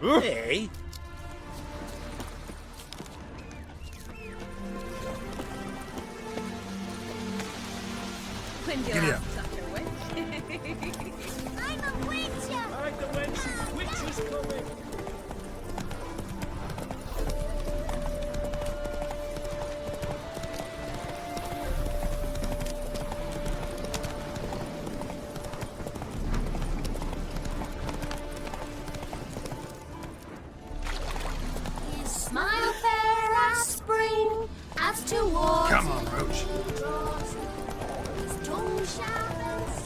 Hey? Giddy up. I'm a witch! Hide the wenches! Witch is coming! Smile fair as spring, as towards Come on, Roach. his tongue showers.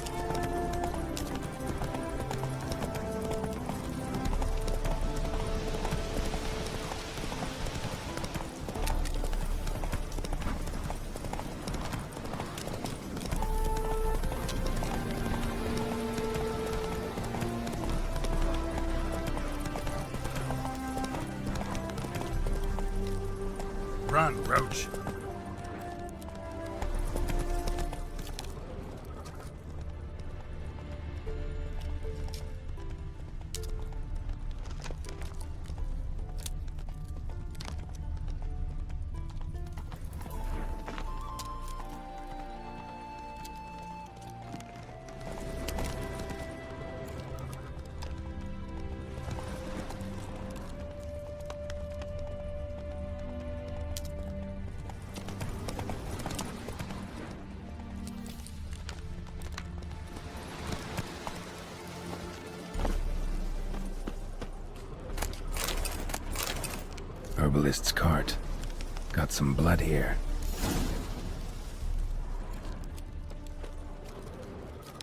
Run, Roach. Herbalist's cart. Got some blood here.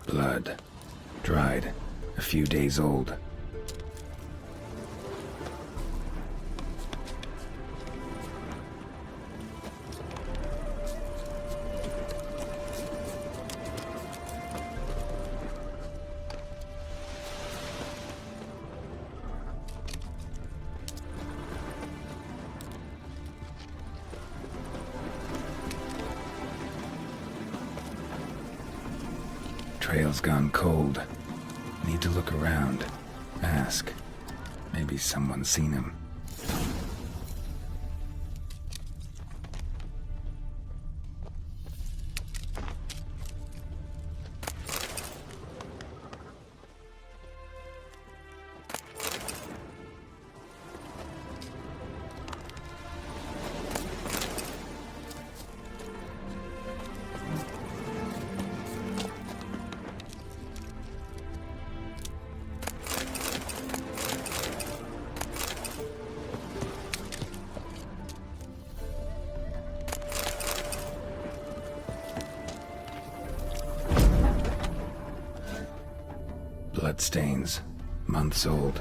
Blood. Dried. A few days old. Trail's gone cold. Need to look around. Ask. Maybe someone's seen him. Bloodstains. Months old.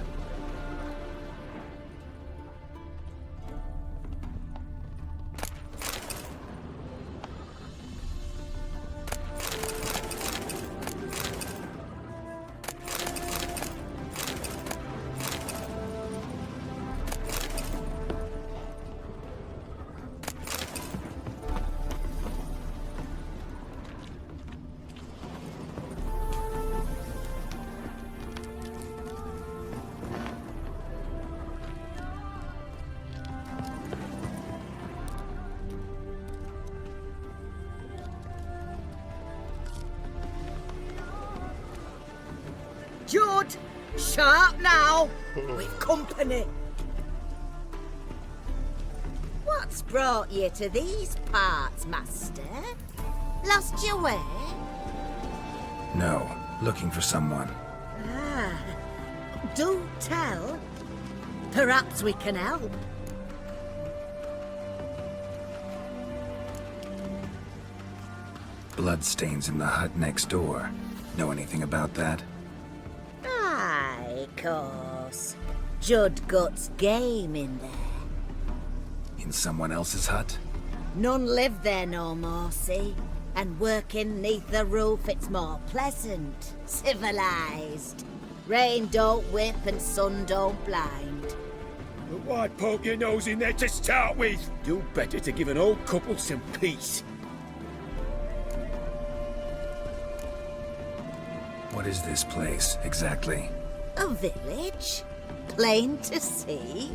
Jude, sharp now. We've company. What's brought you to these parts, master? Lost your way? No. Looking for someone. Ah, do tell. Perhaps we can help. Bloodstains in the hut next door. Know anything about that? Aye, course. Judd Gut's game in there. In someone else's hut? None live there no more, see? And working neath the roof, it's more pleasant, civilized. Rain don't whip and sun don't blind. But why poke your nose in there to start with? Do better to give an old couple some peace. What is this place, exactly? A village? Plain to see?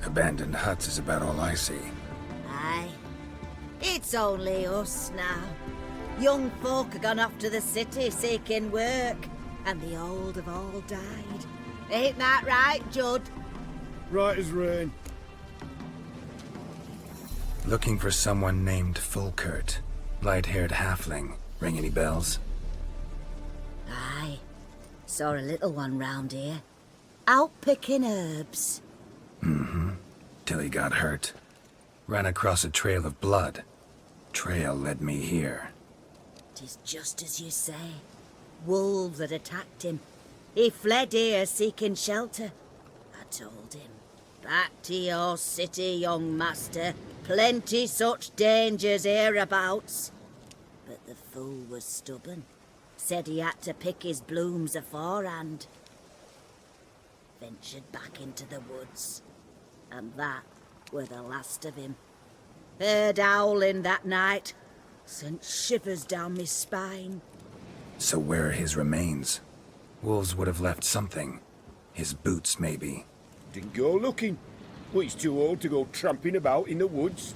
Abandoned huts is about all I see. Aye. It's only us now. Young folk have gone off to the city seeking work, and the old have all died. Ain't that right, Judd? Right as rain. Looking for someone named Fulkert. Light-haired halfling. Ring any bells? Aye. Saw a little one round here. Out picking herbs. Till he got hurt. Ran across a trail of blood. Trail led me here. 'Tis just as you say. Wolves had attacked him. He fled here seeking shelter. I told him, back to your city, young master. Plenty such dangers hereabouts. But the fool was stubborn. Said he had to pick his blooms aforehand. Ventured back into the woods. And that were the last of him. Heard howling that night. Sent shivers down my spine. So where are his remains? Wolves would have left something. His boots, maybe. Didn't go looking. Well, he's too old to go tramping about in the woods.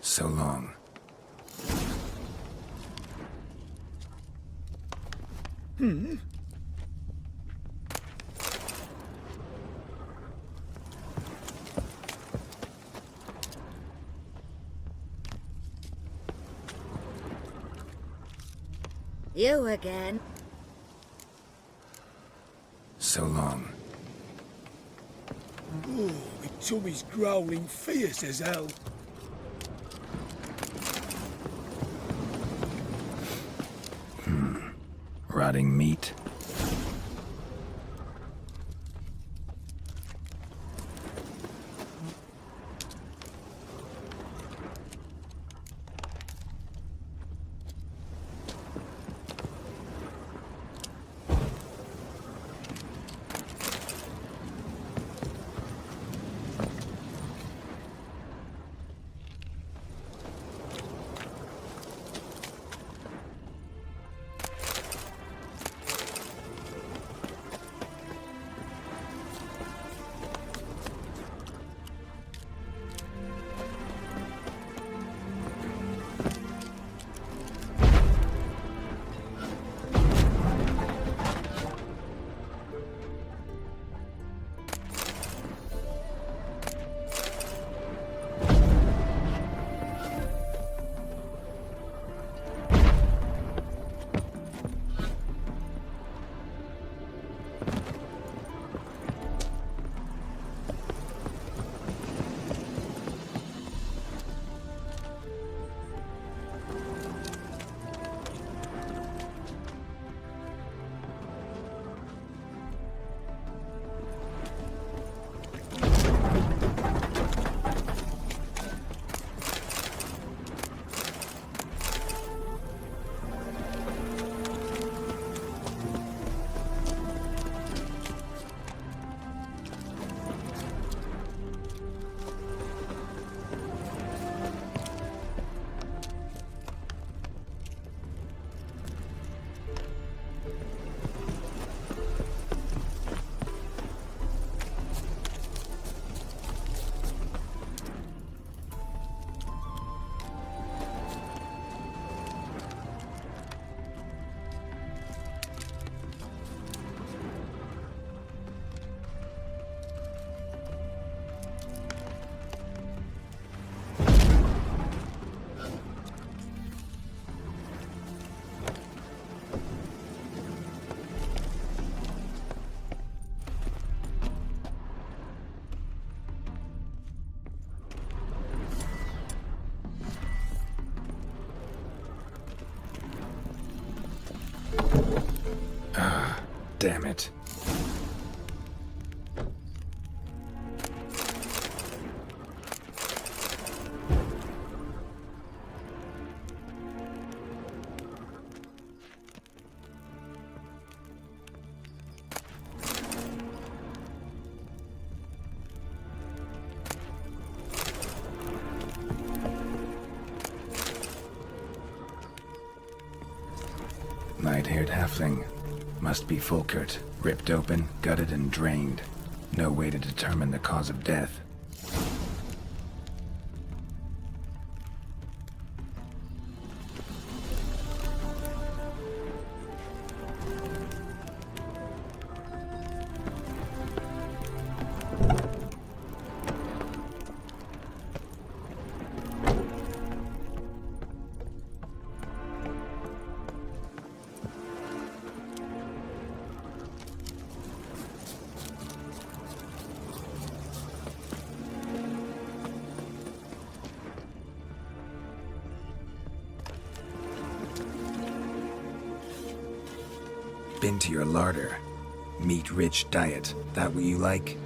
So long. You again. So long. Oh, my tummy's growling fierce as hell. Rotting meat. Damn it. white-haired halfling. Must be Fulkert. Ripped open, gutted and drained. No way to determine the cause of death. Been to your larder. Meat-rich diet. That what you like?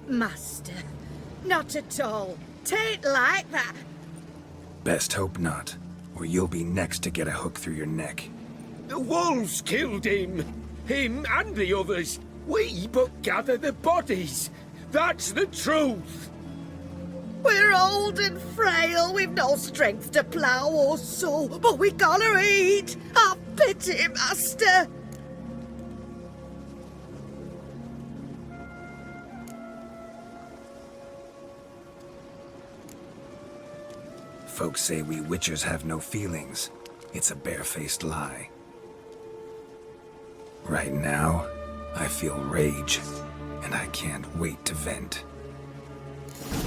Master, not at all. Tain't like that. Best hope not, or you'll be next to get a hook through your neck. The wolves killed him. Him and the others. We but gather the bodies. That's the truth. We're old and frail, we've no strength to plough or sow, but we gotta eat. Have pity, master. Folks say we witchers have no feelings. It's a barefaced lie. Right now, I feel rage, and I can't wait to vent.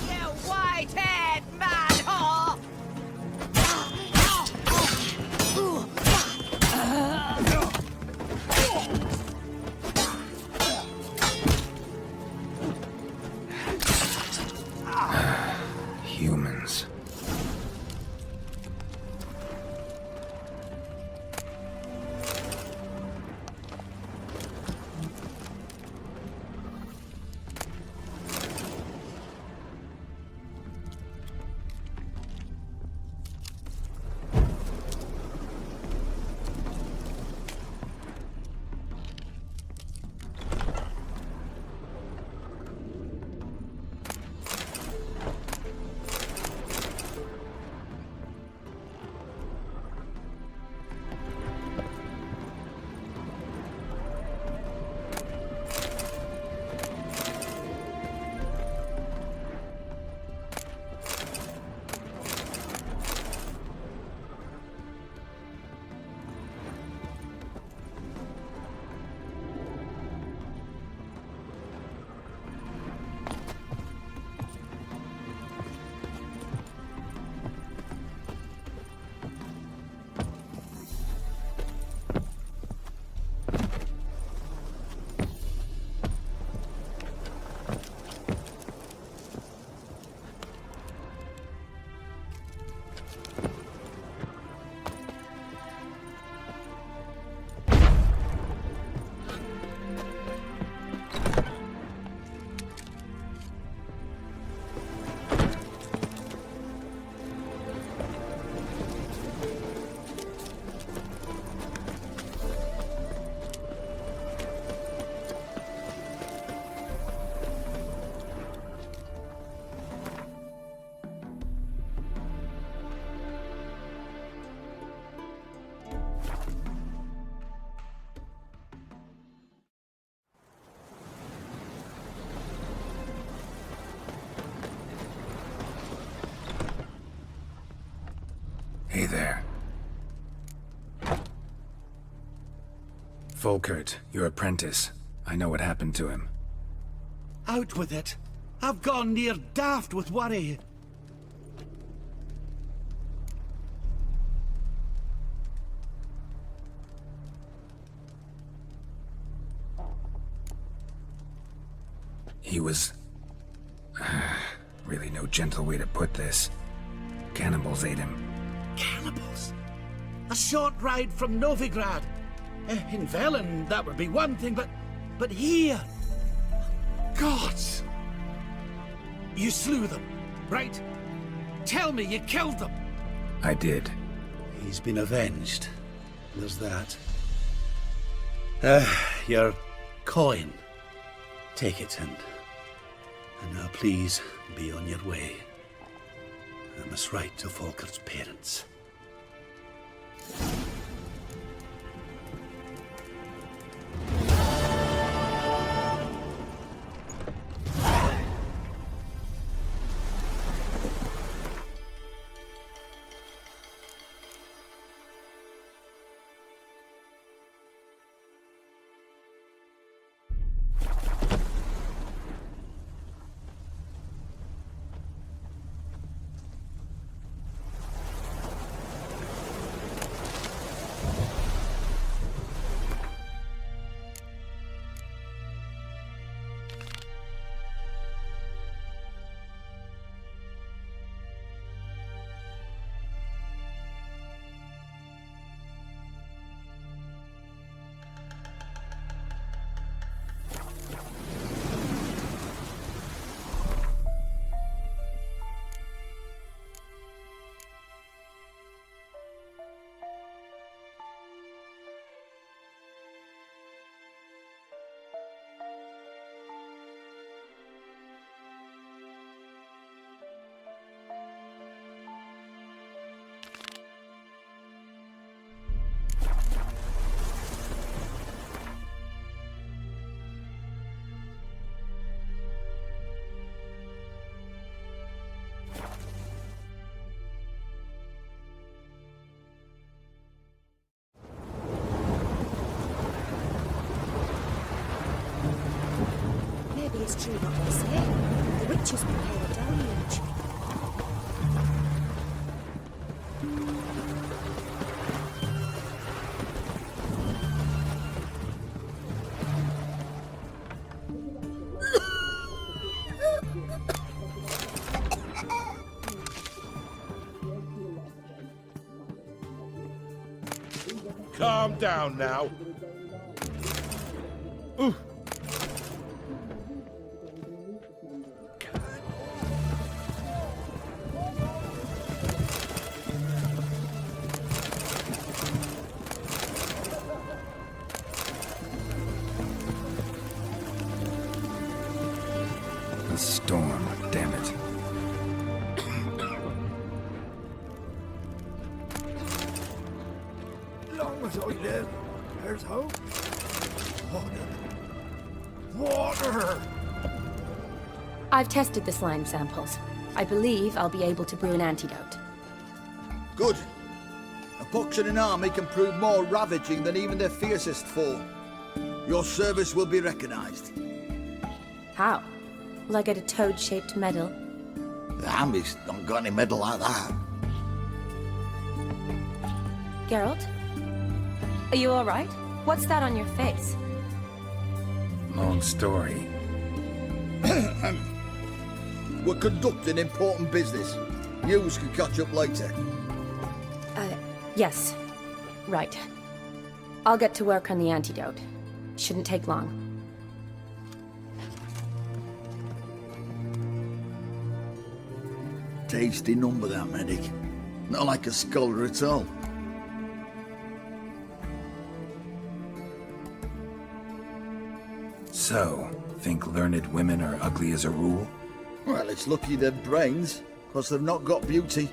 You white-haired man whore! Humans. Hey there. Fulkert, your apprentice. I know what happened to him. Out with it. I've gone near daft with worry. He was... really no gentle way to put this. Cannibals ate him. Cannibals? A short ride from Novigrad. In Velen, that would be one thing, but here... Gods! You slew them, right? Tell me you killed them. I did. He's been avenged. There's that. Your coin. Take it and now please be on your way. I must write to Folkert's parents. it's true what they say. The witches prepare a deluge. Calm down now. Ooh. A storm, damn it. Long as I live, there's hope. Water! I've tested the slime samples. I believe I'll be able to brew an antidote. Good. A pox in an army can prove more ravaging than even their fiercest foe. Your service will be recognized. How? Will I get a toad-shaped medal? The army's not got any medal like that. Geralt? Are you alright? What's that on your face? Long story. We're conducting important business. Yous can catch up later. Yes. Right. I'll get to work on the antidote. Shouldn't take long. Tasty number, that medic. Not like a scholar at all. So, think learned women are ugly as a rule? Well, it's lucky they're brains, because they've not got beauty.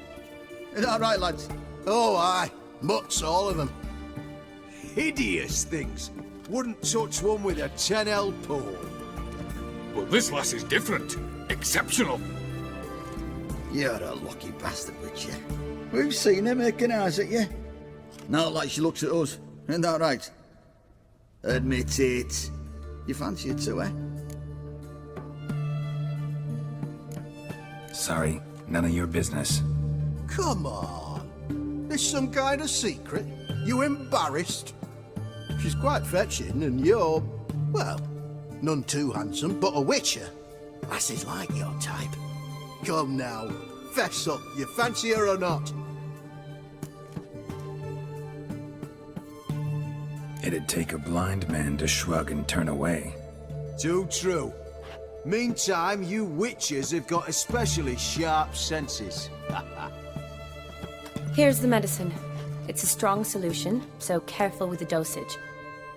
Is that right, lads? Oh, aye. Mutts, all of them. Hideous things. Wouldn't touch one with a 10L pole. Well, this lass is different. Exceptional. You're a lucky bastard, Witcher. We've seen her making eyes at you. Not like she looks at us. Isn't that right? Admit it. You fancy it too, eh? Sorry, none of your business. Come on. There's some kind of secret. You embarrassed? She's quite fetching, and you're, well, none too handsome, but a witcher. Lasses like your type. Come now, fess up, you fancy her or not? It'd take a blind man to shrug and turn away. Too true. Meantime, you witches have got especially sharp senses. Here's the medicine. It's a strong solution, so careful with the dosage.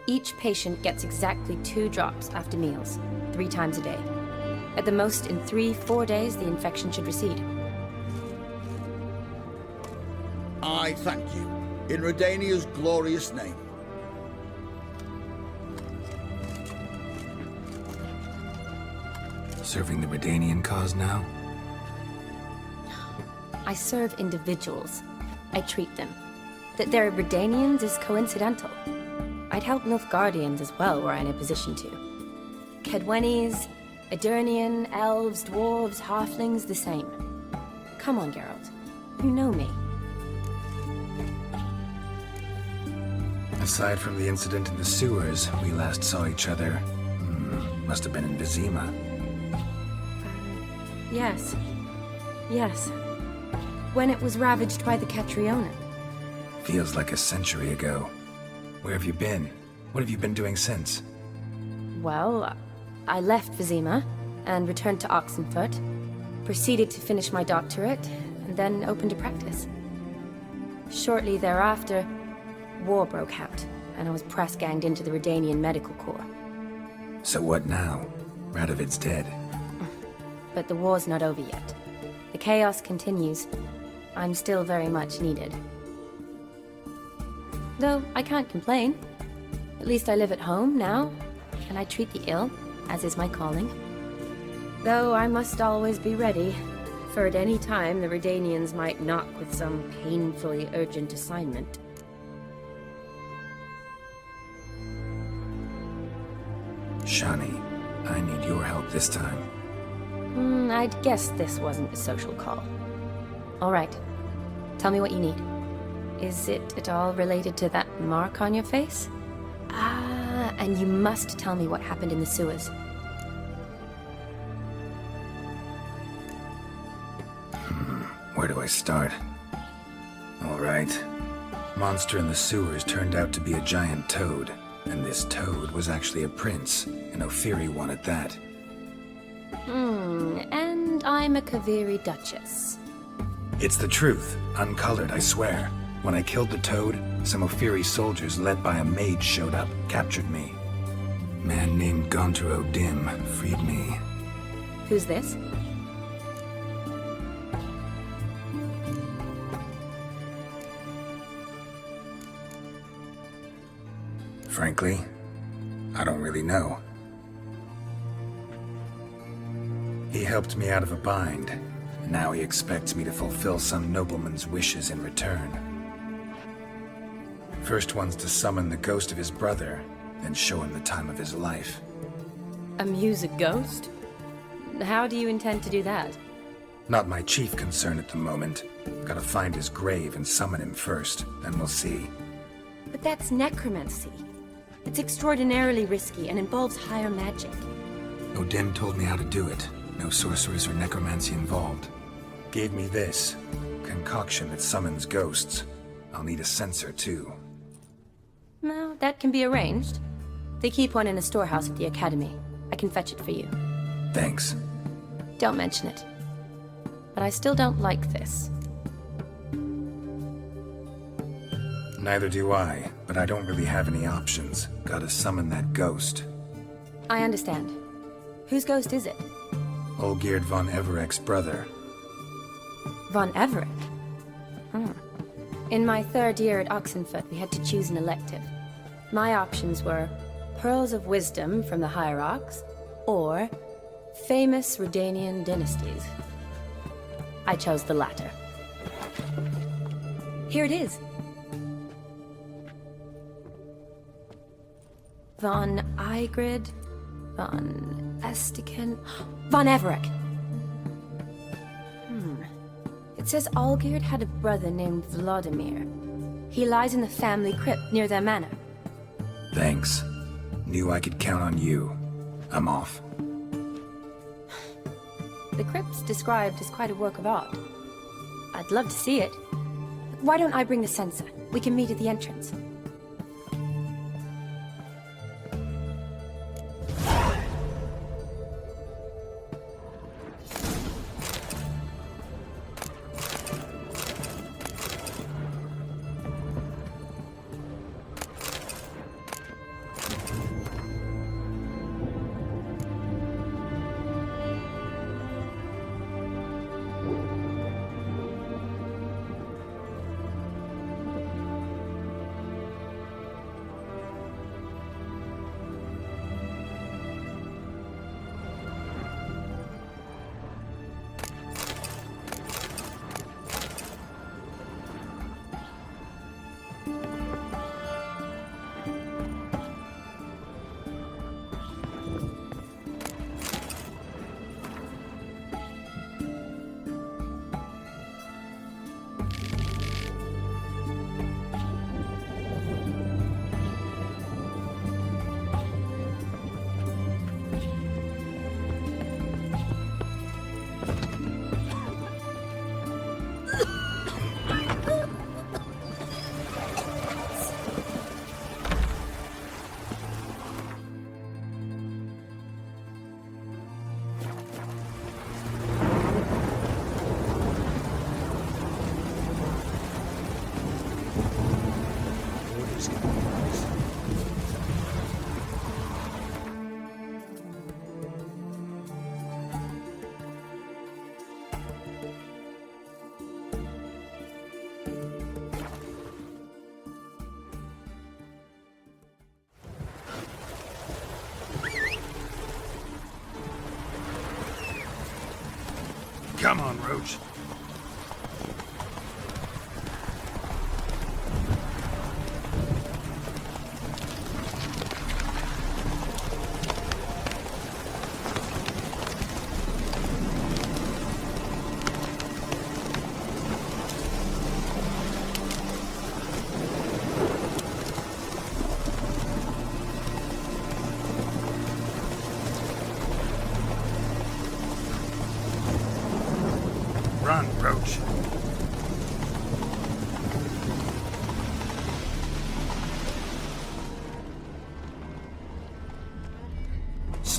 Each patient gets exactly 2 drops after meals, 3 times a day. At the most, in 3-4 days, the infection should recede. I thank you. In Redania's glorious name. Serving the Redanian cause now? I serve individuals. I treat them. That they're Redanians is coincidental. I'd help Nilfgaardians as well were I in a position to. Kedwenis, Edirnian, elves, dwarves, halflings, the same. Come on, Geralt. You know me. Aside from the incident in the sewers, we last saw each other. Must have been in Vizima. Yes. Yes. When it was ravaged by the Catriona. Feels like a century ago. Where have you been? What have you been doing since? Well, I left Vizima and returned to Oxenfurt, proceeded to finish my doctorate, and then opened a practice. Shortly thereafter, war broke out, and I was press-ganged into the Redanian Medical Corps. So what now? Radovid's dead. But the war's not over yet. The chaos continues. I'm still very much needed. Though I can't complain. At least I live at home now, and I treat the ill, as is my calling. Though I must always be ready, for at any time the Redanians might knock with some painfully urgent assignment. Shani, I need your help this time. I'd guess this wasn't a social call. All right. Tell me what you need. Is it at all related to that mark on your face? Ah, and you must tell me what happened in the sewers. Where do I start? All right. Monster in the sewers turned out to be a giant toad, and this toad was actually a prince, an Ophiri one at that. And I'm a Kaviri Duchess. It's the truth, uncolored, I swear. When I killed the toad, some Ophiri soldiers led by a mage showed up, captured me. Man named Gontaro Dim freed me. Who's this? Frankly, I don't really know. He helped me out of a bind. Now he expects me to fulfill some nobleman's wishes in return. First one's to summon the ghost of his brother, then show him the time of his life. Amuse a ghost? How do you intend to do that? Not my chief concern at the moment. Gotta find his grave and summon him first, then we'll see. But that's necromancy. It's extraordinarily risky and involves higher magic. Odin told me how to do it. No sorcerers or necromancy involved. Gave me this concoction that summons ghosts. I'll need a censer too. No, that can be arranged. They keep one in a storehouse at the academy. I can fetch it for you. Thanks. Don't mention it. But I still don't like this. Neither do I, but I don't really have any options. Gotta summon that ghost. I understand. Whose ghost is it? Olgierd von Everek's brother. Von Everek? In my third year at Oxenford, we had to choose an elective. My options were Pearls of Wisdom from the Hierarchs, or Famous Redanian Dynasties. I chose the latter. Here it is. Von Igrid, Von Estiken, Von Everek. It says Olgierd had a brother named Vladimir. He lies in the family crypt near their manor. Thanks. Knew I could count on you. I'm off. The crypt's described as quite a work of art. I'd love to see it. Why don't I bring the censer? We can meet at the entrance. Come on, Roach.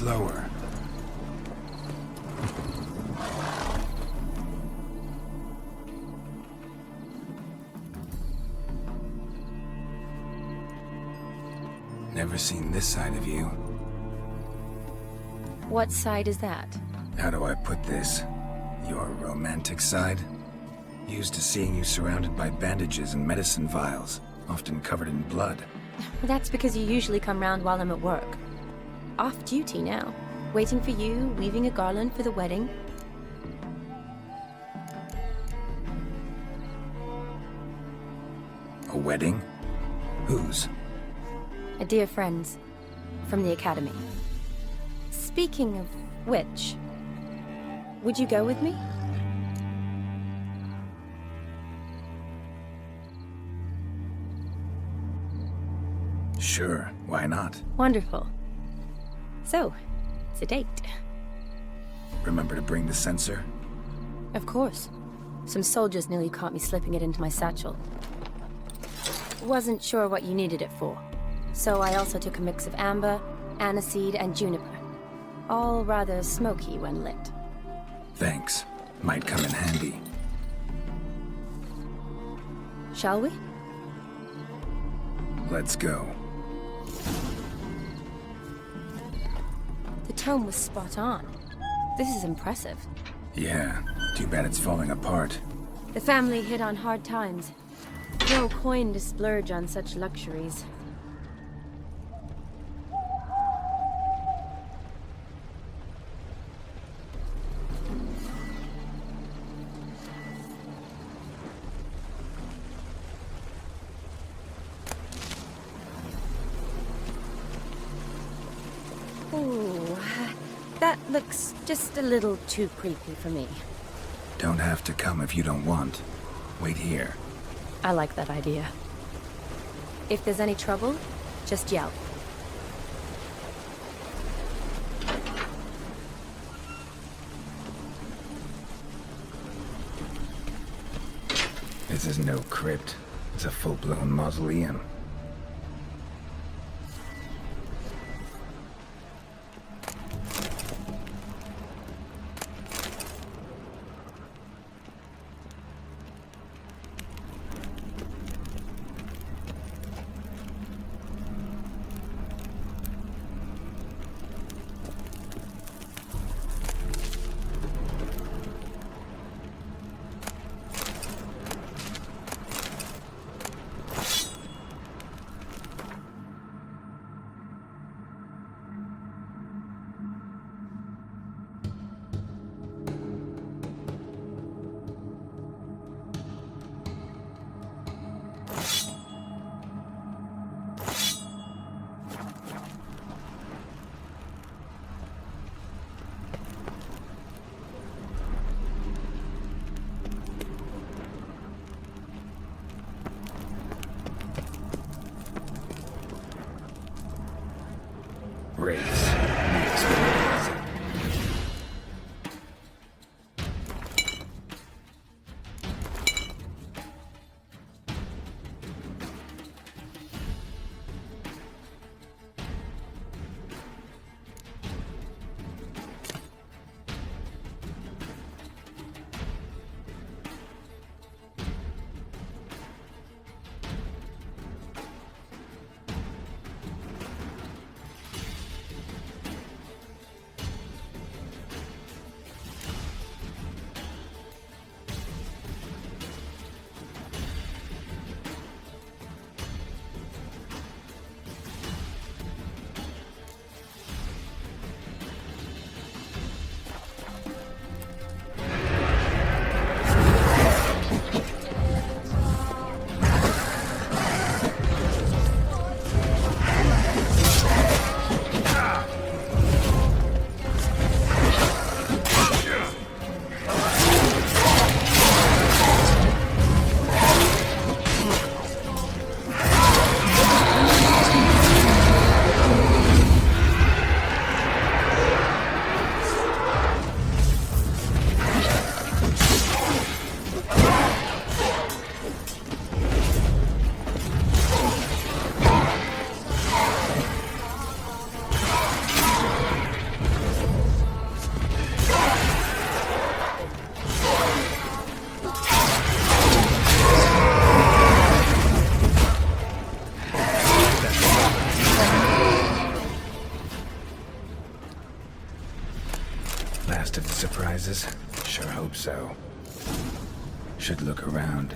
slower. Never seen this side of you. What side is that? How do I put this? Your romantic side? Used to seeing you surrounded by bandages and medicine vials, often covered in blood. That's because you usually come round while I'm at work. Off duty now. Waiting for you, weaving a garland for the wedding. A wedding? Whose? A dear friend's. From the academy. Speaking of which, would you go with me? Sure, why not? Wonderful. So, it's a date. Remember to bring the sensor? Of course. Some soldiers nearly caught me slipping it into my satchel. Wasn't sure what you needed it for. So I also took a mix of amber, aniseed, and juniper. All rather smoky when lit. Thanks. Might come in handy. Shall we? Let's go. The tome was spot on. This is impressive. Yeah, too bad it's falling apart. The family hit on hard times. No coin to splurge on such luxuries. Ooh, that looks just a little too creepy for me. Don't have to come if you don't want. Wait here. I like that idea. If there's any trouble, just yell. This is no crypt. It's a full-blown mausoleum. Race. defenses? Sure hope so. Should look around.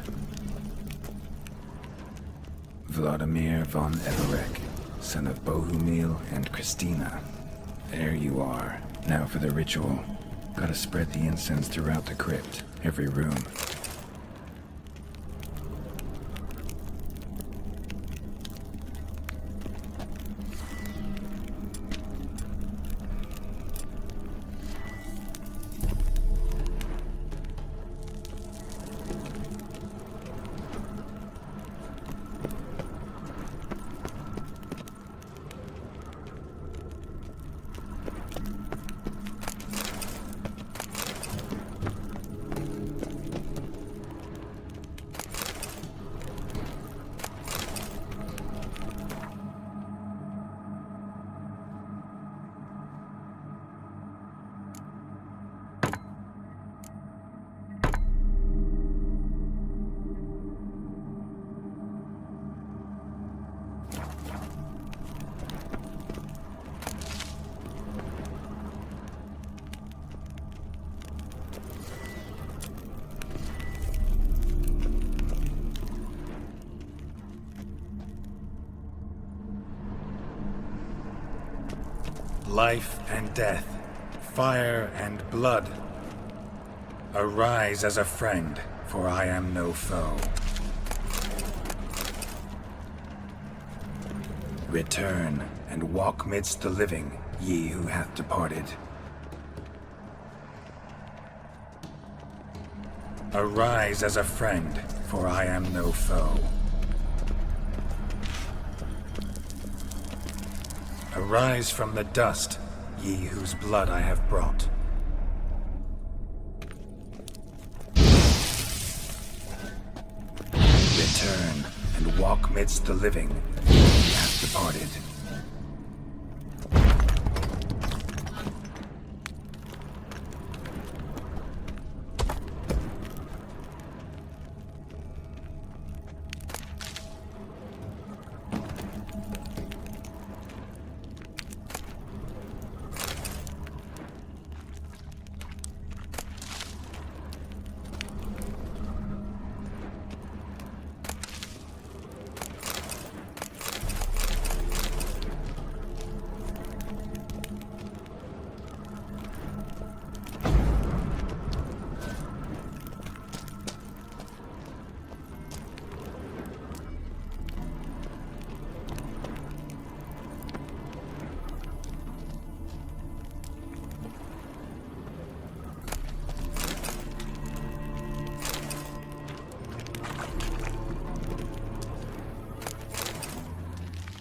Vladimir von Everek, son of Bohumil and Christina. There you are. Now for the ritual. Gotta spread the incense throughout the crypt, every room. Life and death, fire and blood. Arise as a friend, for I am no foe. Return and walk midst the living, ye who hath departed. Arise as a friend, for I am no foe. Arise from the dust, ye whose blood I have brought. Return and walk midst the living, ye who have departed.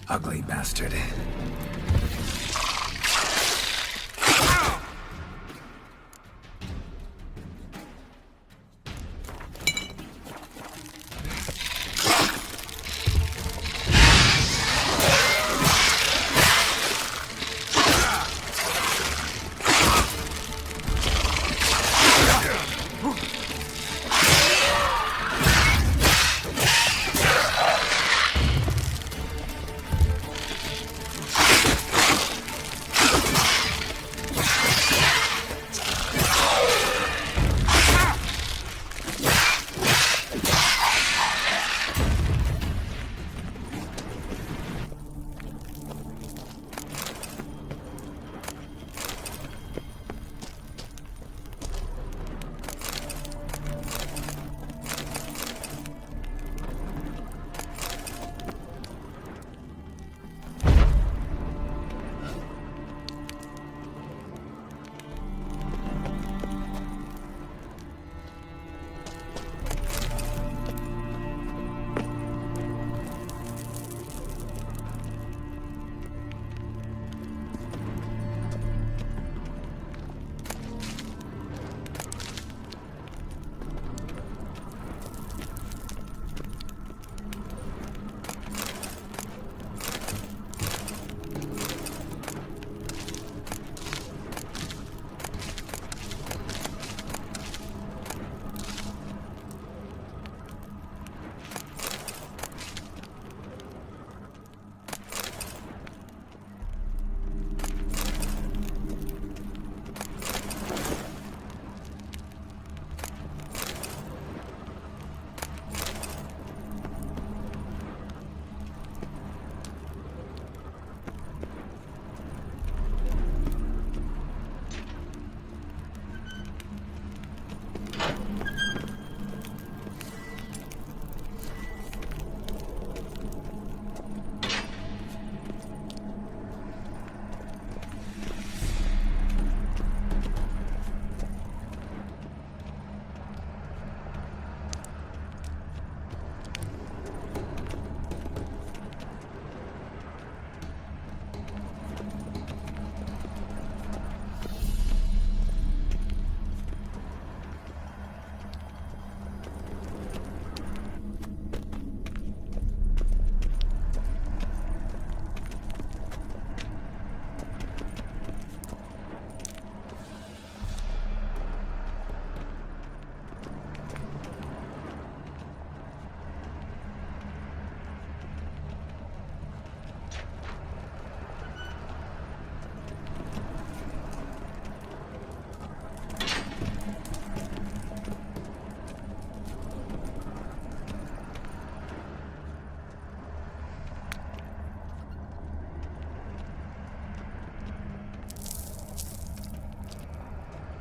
Ugly bastard.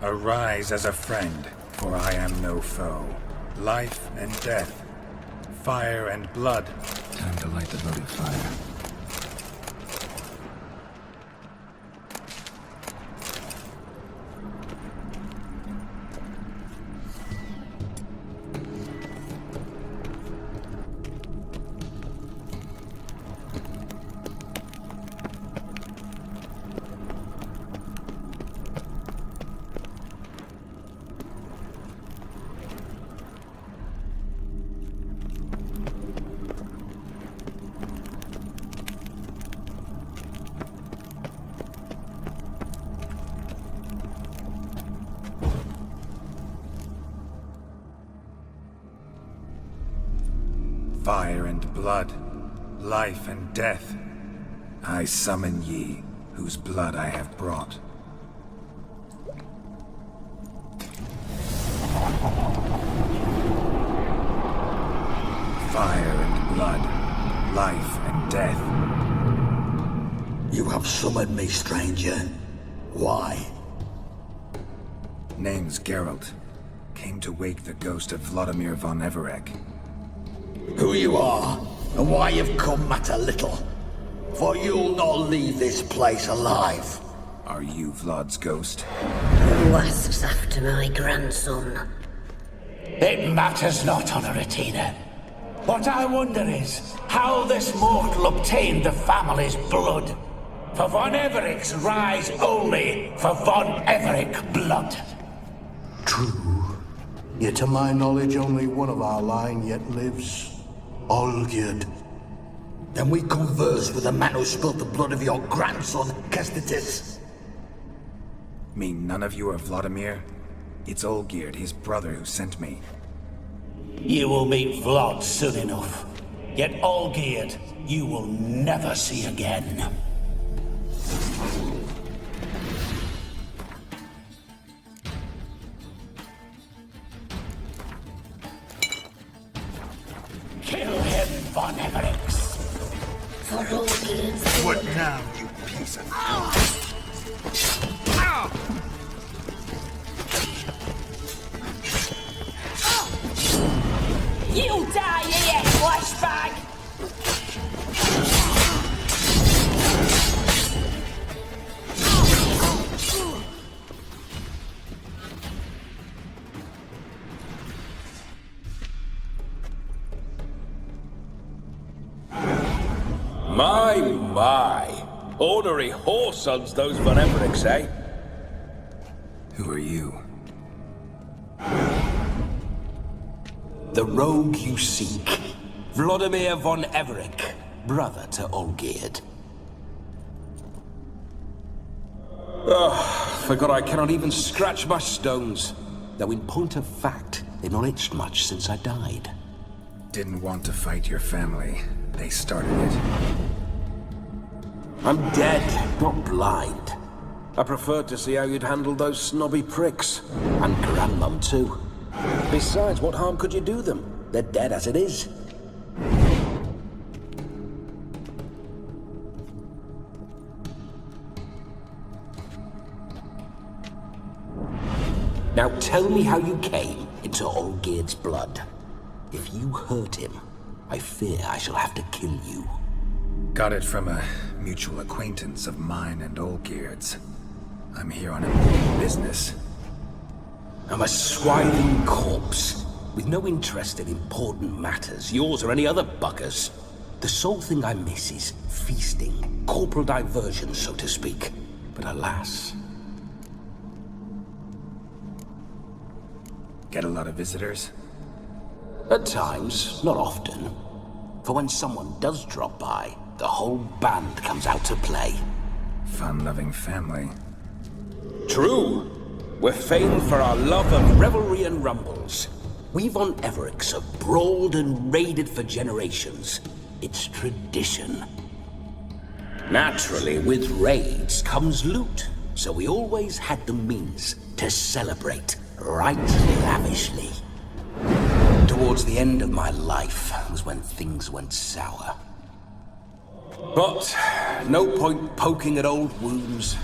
Arise as a friend, for I am no foe. Life and death, fire and blood. Time to light the votive fire. Fire and blood, life and death. I summon ye, whose blood I have brought. Fire and blood, life and death. You have summoned me, stranger. Why? Name's Geralt. Came to wake the ghost of Vladimir von Everec. Who you are, and why you've come matter little. For you'll not leave this place alive. Are you Vlad's ghost? Who asks after my grandson? It matters not, Honoratina. What I wonder is how this mortal obtained the family's blood. For von Everic's rise only for von Everec blood. True. Yet to my knowledge, only one of our line yet lives. Olgierd. Then we converse with the man who spilt the blood of your grandson, Kestitis. Mean none of you are Vladimir? It's Olgierd, his brother, who sent me. You will meet Vlad soon enough. Yet Olgierd, you will never see again. Kill him, von Everix. For Olgierd's What now, you piece of... You die here, flashbag! My. Ornery whoresons those von Evericks, eh? Who are you? The rogue you seek. Vladimir von Everec, brother to Olgierd. Forgot I cannot even scratch my stones. Though in point of fact, they've not itched much since I died. Didn't want to fight your family. They started it. I'm dead, not blind. I preferred to see how you'd handle those snobby pricks. And Grandmum, too. Besides, what harm could you do them? They're dead as it is. Now tell me how you came into Olgierd's blood. If you hurt him, I fear I shall have to kill you. Got it from a mutual acquaintance of mine and Olgierd's. I'm here on important business. I'm a swithing corpse, with no interest in important matters, yours or any other buggers. The sole thing I miss is feasting, corporal diversion, so to speak. But alas... Get a lot of visitors? At times, not often. For when someone does drop by, the whole band comes out to play. Fun-loving family. True. We're famed for our love of revelry and rumbles. We von Evericks have brawled and raided for generations. It's tradition. Naturally, with raids comes loot, so we always had the means to celebrate right lavishly. Towards the end of my life was when things went sour. But no point poking at old wounds.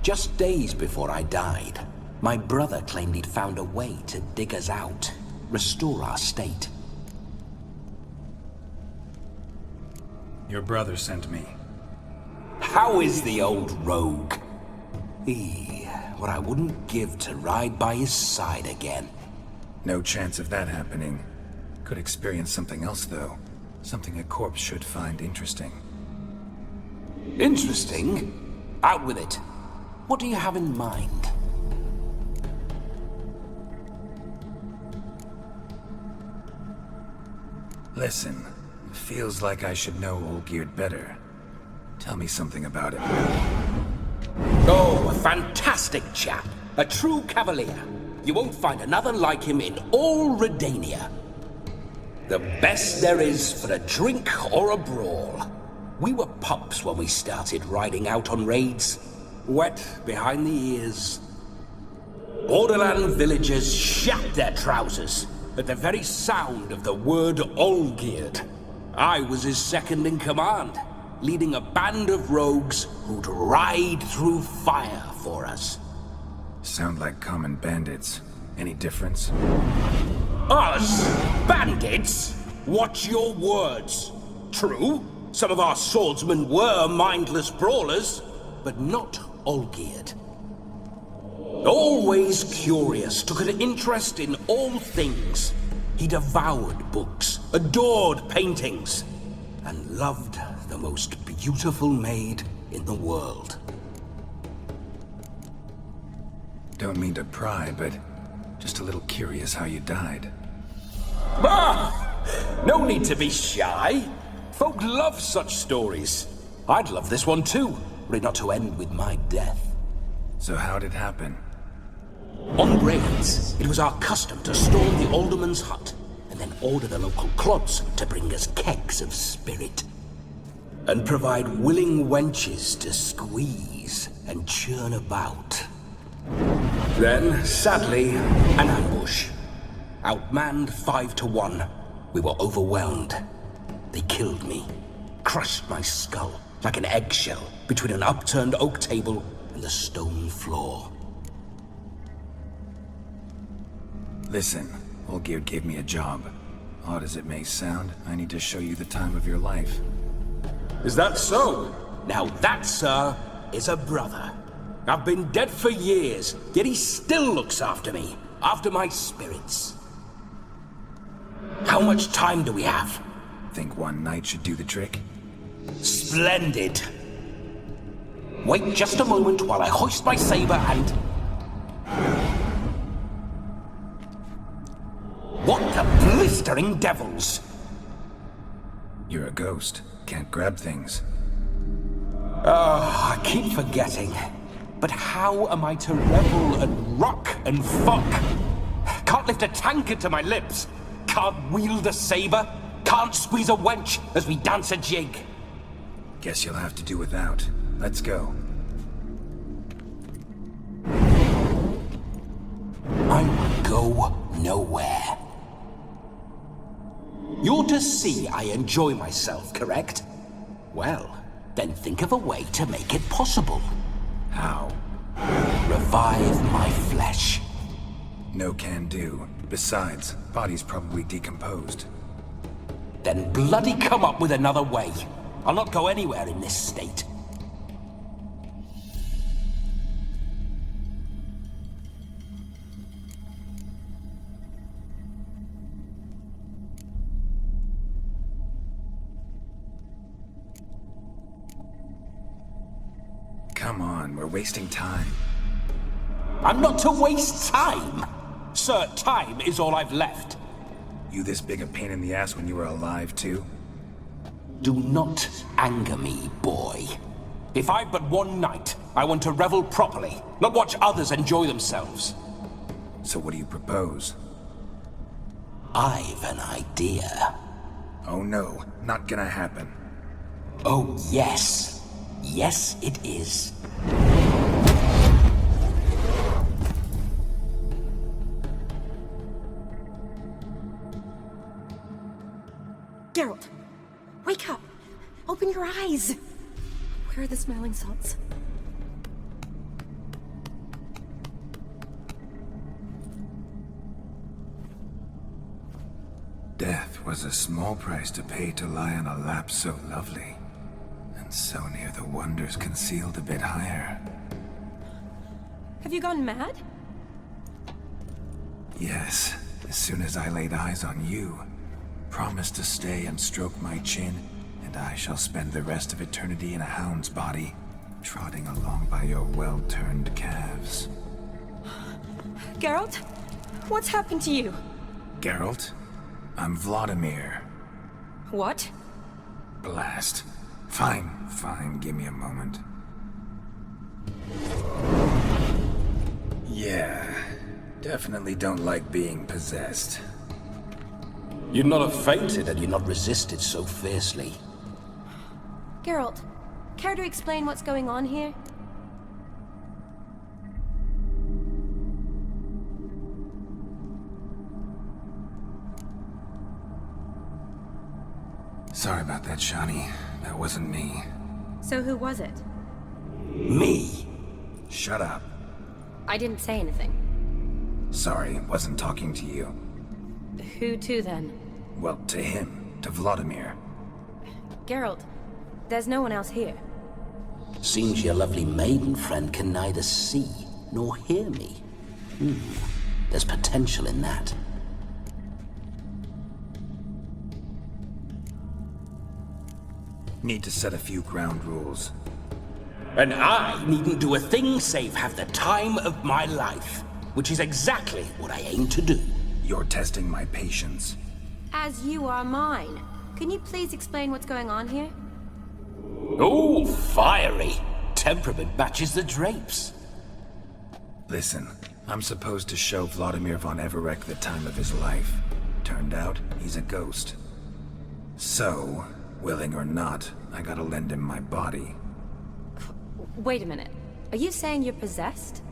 Just days before I died, My brother claimed he'd found a way to dig us out, restore our state. Your brother sent me. How is the old rogue? What I wouldn't give to ride by his side again. No chance of that happening. Could experience something else, though. Something a corpse should find interesting. Interesting? Out with it. What do you have in mind? Listen, feels like I should know Olgierd better. Tell me something about him. Oh, a fantastic chap. A true cavalier. You won't find another like him in all Redania. The best there is for a drink or a brawl. We were pups when we started riding out on raids. Wet behind the ears. Borderland villagers shat their trousers at the very sound of the word Olgierd. I was his second in command, leading a band of rogues who'd ride through fire for us. Sound like common bandits. Any difference? Us? Bandits? Watch your words. True, some of our swordsmen were mindless brawlers, but not Olgierd. Always curious, took an interest in all things. He devoured books, adored paintings, and loved the most beautiful maid in the world. Don't mean to pry, but just a little curious how you died. No need to be shy. Folk love such stories. I'd love this one too, were it not to end with my death. So how'd it happen? On raids, it was our custom to storm the alderman's hut, and then order the local clods to bring us kegs of spirit. And provide willing wenches to squeeze and churn about. Then, sadly, an ambush. Outmanned 5-1, we were overwhelmed. They killed me, crushed my skull like an eggshell between an upturned oak table and the stone floor. Listen, Olgierd gave me a job. Odd as it may sound, I need to show you the time of your life. Is that so? Now that, sir, is a brother. I've been dead for years, yet he still looks after me, after my spirits. How much time do we have? Think one night should do the trick? Splendid. Wait just a moment while I hoist my saber and... What the blistering devils! You're a ghost. Can't grab things. I keep forgetting. But how am I to revel and rock and fuck? Can't lift a tankard to my lips. Can't wield a saber. Can't squeeze a wench as we dance a jig. Guess you'll have to do without. Let's go. I will go nowhere. You're to see I enjoy myself, correct? Well, then think of a way to make it possible. How? Revive my flesh. No can do. Besides, body's probably decomposed. Then bloody come up with another way. I'll not go anywhere in this state. Come on, we're wasting time. I'm not to waste time. Sir, time is all I've left. You this big a pain in the ass when you were alive, too? Do not anger me, boy. If I've but one night, I want to revel properly, not watch others enjoy themselves. So what do you propose? I've an idea. Oh no, not gonna happen. Oh yes. Yes, it is. Geralt, wake up! Open your eyes! Where are the smelling salts? 'Twas a small price to pay to lie on a lap so lovely, and so near the wonders concealed a bit higher. Have you gone mad? Yes, as soon as I laid eyes on you, promised to stay and stroke my chin, and I shall spend the rest of eternity in a hound's body, trotting along by your well-turned calves. Geralt? What's happened to you? Geralt? I'm Vladimir. What? Blast. Fine, give me a moment. Yeah, definitely don't like being possessed. You'd not have fainted had you not resisted so fiercely. Geralt, care to explain what's going on here? Sorry about that, Shani. That wasn't me. So who was it? Me? Shut up. I didn't say anything. Sorry, wasn't talking to you. Who to then? Well, to him. To Vladimir. Geralt, there's no one else here. Seems your lovely maiden friend can neither see nor hear me. There's potential in that. Need to set a few ground rules. And I needn't do a thing save have the time of my life, which is exactly what I aim to do. You're testing my patience. As you are mine. Can you please explain what's going on here? Oh, fiery. Temperament matches the drapes. Listen, I'm supposed to show Vladimir von Everec the time of his life. Turned out, he's a ghost. So, willing or not, I gotta lend him my body. Wait a minute. Are you saying you're possessed?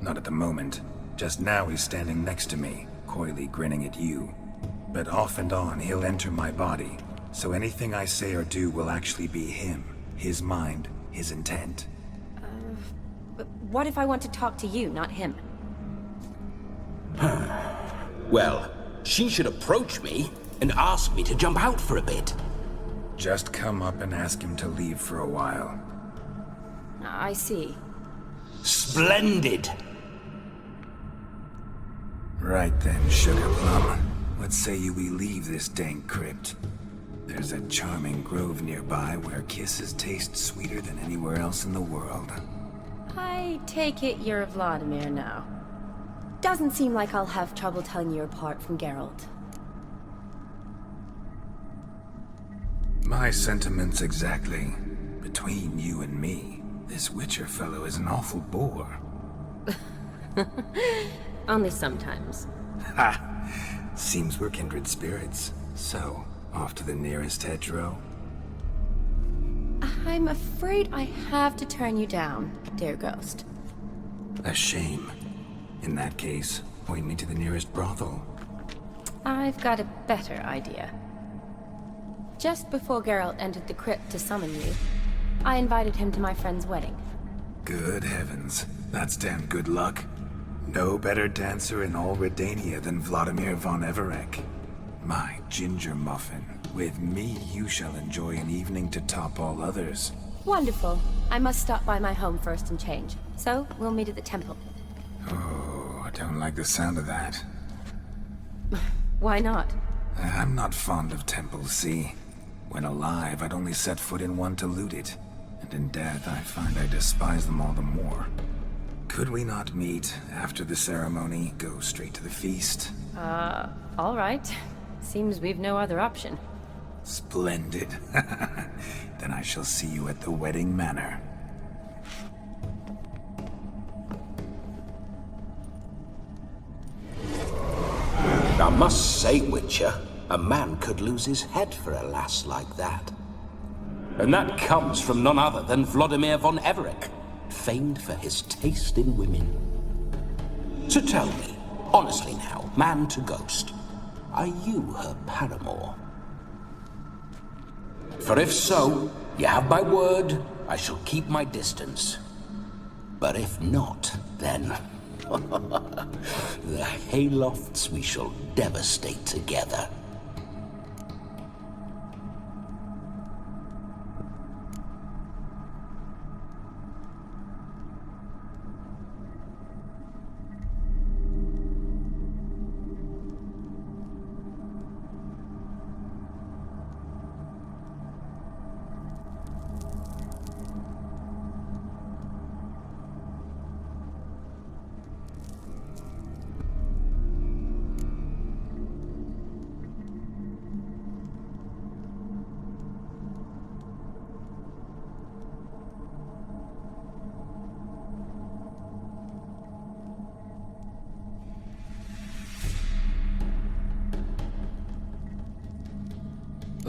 Not at the moment. Just now he's standing next to me, coyly grinning at you. But off and on, he'll enter my body. So anything I say or do will actually be him. His mind, his intent. But what if I want to talk to you, not him? Well, she should approach me and ask me to jump out for a bit. Just come up and ask him to leave for a while. I see. Splendid! Right then, Sugar Plum. What say you we leave this dank crypt? There's a charming grove nearby where kisses taste sweeter than anywhere else in the world. I take it you're Vladimir now. Doesn't seem like I'll have trouble telling you apart from Geralt. My sentiments exactly. Between you and me, this Witcher fellow is an awful bore. Only sometimes. Ha! Seems we're kindred spirits. So, off to the nearest hedgerow? I'm afraid I have to turn you down, dear ghost. A shame. In that case, point me to the nearest brothel. I've got a better idea. Just before Geralt entered the crypt to summon you, I invited him to my friend's wedding. Good heavens. That's damn good luck. No better dancer in all Redania than Vladimir von Everec. My ginger muffin. With me, you shall enjoy an evening to top all others. Wonderful. I must stop by my home first and change. So, we'll meet at the temple. Oh, I don't like the sound of that. Why not? I'm not fond of temples, see? When alive, I'd only set foot in one to loot it. And in death, I find I despise them all the more. Could we not meet after the ceremony, go straight to the feast? All right. Seems we've no other option. Splendid. Then I shall see you at the wedding manor. I must say, Witcher, a man could lose his head for a lass like that. And that comes from none other than Vladimir von Everec, famed for his taste in women. So tell me, honestly now, man to ghost, are you her paramour? For if so, you have my word, I shall keep my distance. But if not, then the haylofts we shall devastate together.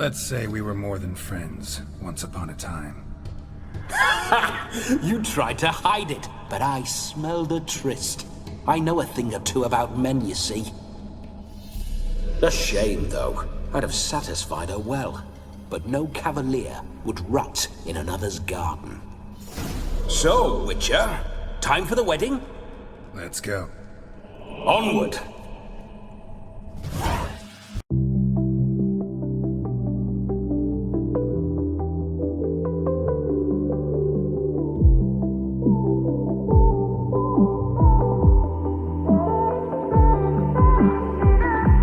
Let's say we were more than friends, once upon a time. You tried to hide it, but I smelled a tryst. I know a thing or two about men, you see. A shame, though. I'd have satisfied her well. But no cavalier would rot in another's garden. So, Witcher, time for the wedding? Let's go. Onward!